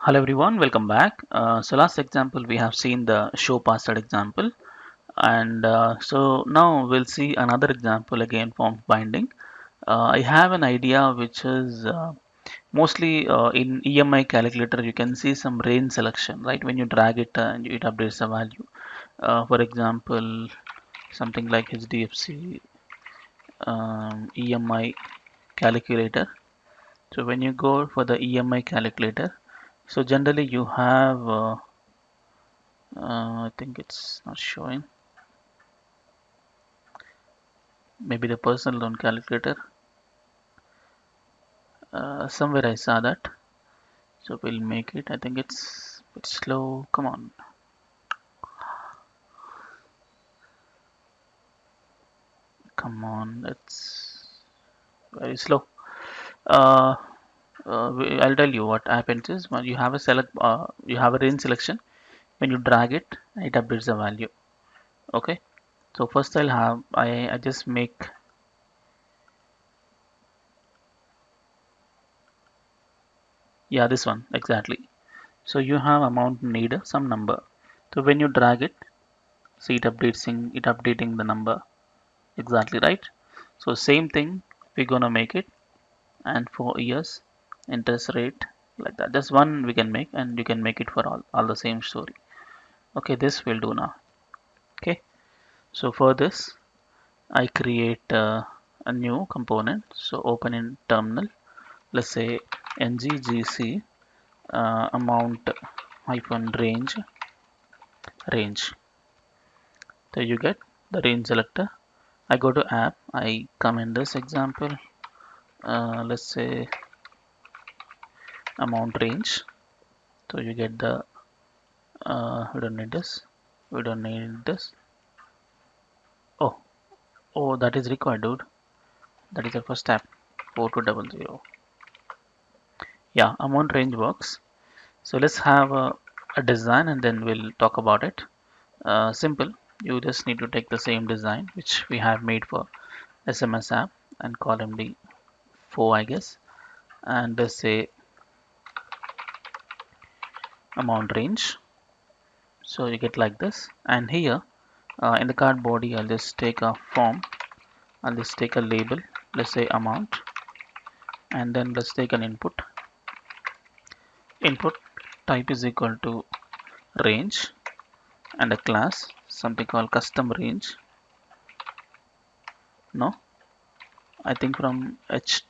Hello everyone, welcome back. So last example we have seen the show password example, and so now we'll see another example again from binding. I have an idea which is mostly in EMI calculator you can see some range selection, right? When you drag it and it updates the value. For example, something like HDFC EMI calculator. So when you go for the EMI calculator, so generally you have I think it's not showing. Maybe the personal loan calculator. Somewhere I saw that. So we'll make it. I think it's a bit slow. Come on. Come on. It's very slow. Uh, I'll tell you what happens is when you have a you have a range selection. When you drag it, it updates the value. Okay. So first I just make, yeah, this one exactly. So you have amount need some number. So when you drag it, see it updating the number. Exactly right. So same thing, we're gonna make it, and for years, interest rate like that. Just one we can make, and you can make it for all the same story. Okay, this will do now. Okay, so for this, I create a new component. So open in terminal. Let's say nggc amount hyphen range. So you get the range selector. I go to app. I come in this example. Let's say amount range. So you get the we don't need this. We don't need this. Oh, oh, that is required, dude. That is the first step. 4200. Yeah, amount range works. So let's have a design and then we'll talk about it. Simple. You just need to take the same design which we have made for SMS app and call MD 4, I guess, and just say amount range. So you get like this. And here in the card body, I'll just take a form. I'll just take a label. Let's say amount, and then let's take an input type is equal to range, and a class something called custom range. No, I think from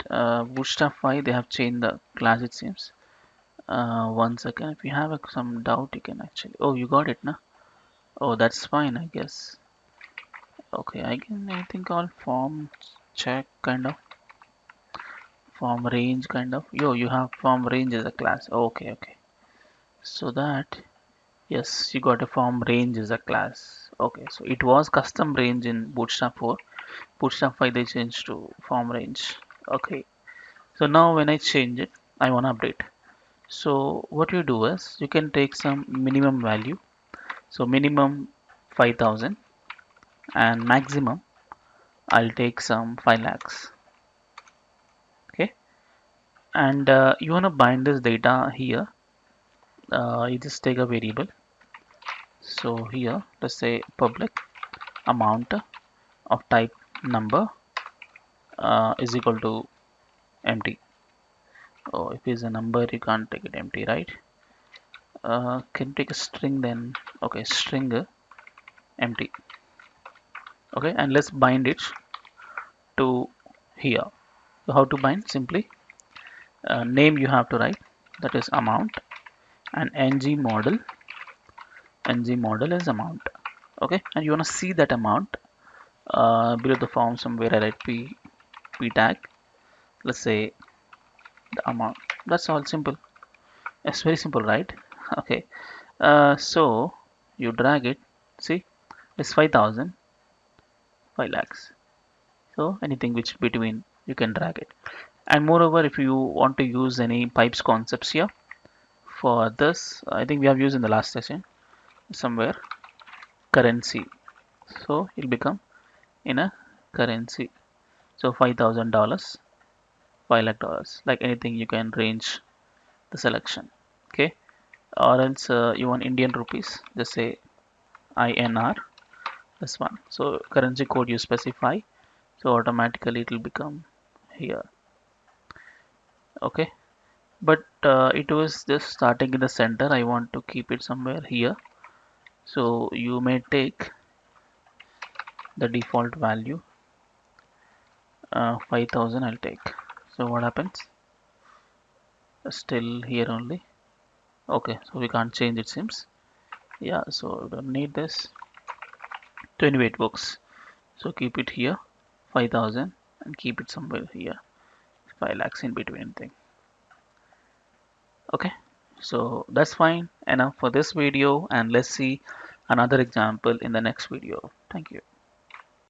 bootstrap 5 they have changed the class, it seems. One second, if you have some doubt you can actually, oh, you got it now. Oh, that's fine, I guess. Okay, I can anything called form check kind of, form range kind of. Yo, you have form range as a class. Okay, okay, so that, yes, you got a form range as a class. Okay, so it was custom range in Bootstrap 4. Bootstrap 5 they changed to form range. Okay, so now when I change it, I want to update. So what you do is you can take some minimum value. So minimum 5000 and maximum I'll take some 5 lakhs. Okay, and you want to bind this data here. You just take a variable. So here, let's say public amount of type number is equal to empty. Oh, if it's a number, you can't take it empty, right? Can you take a string then? Okay, string empty. Okay, and let's bind it to here. So how to bind? Simply name you have to write, that is amount, and ng model is amount. Okay, and you want to see that amount below the form somewhere. I write p tag. Let's say the amount. That's all simple. It's very simple, right? Okay. So you drag it. See, it's 5,000, 5 lakhs. So anything which between you can drag it. And moreover, if you want to use any pipes concepts here for this, I think we have used in the last session somewhere currency. So it'll become in a currency. So $5,000, $5 lakh, like anything you can range the selection. Okay. or else you want Indian rupees, just say INR, this one. So currency code you specify, so automatically it will become here. Okay, but it was just starting in the center. I want to keep it somewhere here, so you may take the default value, 5000 I'll take. So what happens? Still here only. Okay, so we can't change it seems. Yeah, so we don't need this. 28 books. So keep it here, 5000, and keep it somewhere here, 5 lakhs in between thing. Okay, so that's fine enough for this video, and let's see another example in the next video. Thank you.